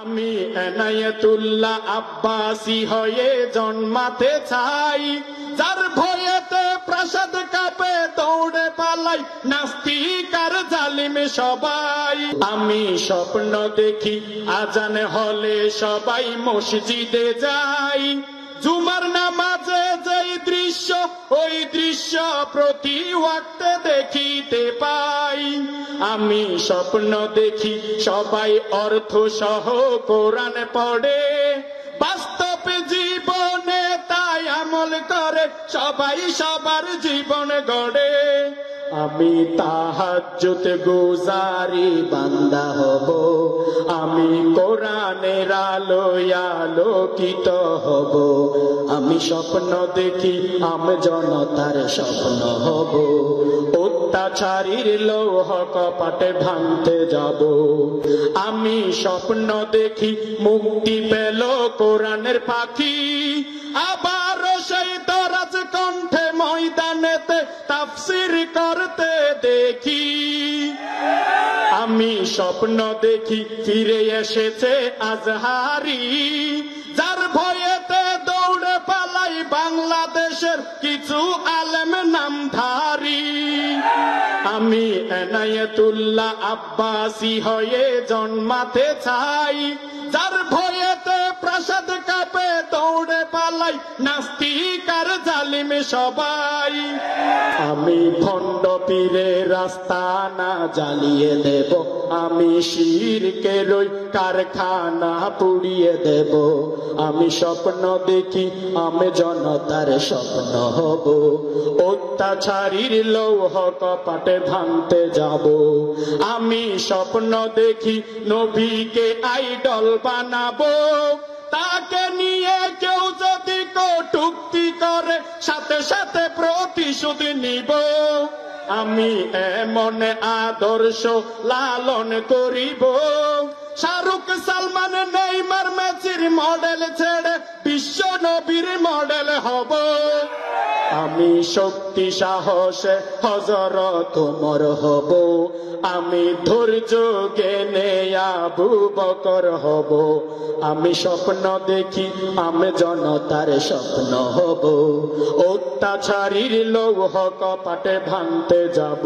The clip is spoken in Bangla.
আমি এনায়েতুল্লাহ আব্বাসী হয়ে জন্মাতে চাই, যার ভয়েতে প্রাসাদ কাঁপে দৌড়ে পালাই নাস্তিক আর জালিম সবাই। আমি স্বপ্ন দেখি আজান হলে সবাই মসজিদে যাই, জুমার নামাজে যেই দৃশ্য ওই দৃশ্য প্রতি ওয়াক্তে দেখিতে পাই। আমি স্বপ্ন দেখি সবাই অর্থ সহ কোরআন পড়ে, বাস্তব জীবনে তাই আমল করে সবাই সবার জীবন গড়ে। আমি তাহাজ্জুদ গুজারি বান্দা হব, আমি কোরআনের আলোয় আলোকিত হব। আমি স্বপ্ন দেখি আমি জনতার স্বপ্ন হব, অত্যাচারীর লৌহ কপাটে ভাঙতে যাব। আমি স্বপ্ন দেখি মুক্তি পেল কোরআনের পাখি, আবার সেই দরাজ কণ্ঠে ময়দানেতে তাফসীর করতে দেখি। আমি স্বপ্ন দেখি ফিরে এসেছে আজহারি, যার ভয়েতে দৌড়ে পালাই বাংলাদেশের কিছু আলেম নামধারী। আমি এনায়েতুল্লাহ আব্বাসী হয়ে জন্মাতে চাই, যার ভয়েতে প্রাসাদ কাঁপে দৌড়ে পালাই নাস্তিক আর জালিম সবাই। আমি ভণ্ড পীরের রাস্তা না জ্বালিয়ে দেব, আমি শিরকের ওই কারখানা পুড়িয়ে দেব। আমি স্বপ্ন দেখি আমি জনতার স্বপ্ন হব, অত্যাচারীর লৌহ কপাটে ভাঙতে যাব। আমি স্বপ্ন দেখি নবীকে আইডল বানাবো, তাকে নিয়ে কেউ যদি কটূক্তি করে সাথে সাথে প্রতিশোধ নিব। আমি এমন আদর্শ লালন করিব, শাহরুখ সালমান নেইমার মেসির মডেল ছেড়ে বিশ্ব নবীর মডেল হব। আমি শক্তি সাহসে হযরত ওমর হব, আমি ধৈর্য জ্ঞানে আবু বকর হব। আমি স্বপ্ন দেখি আমি জনতার স্বপ্ন হব, অত্যাচারীর লৌহ কপাটে ভাঙতে যাব।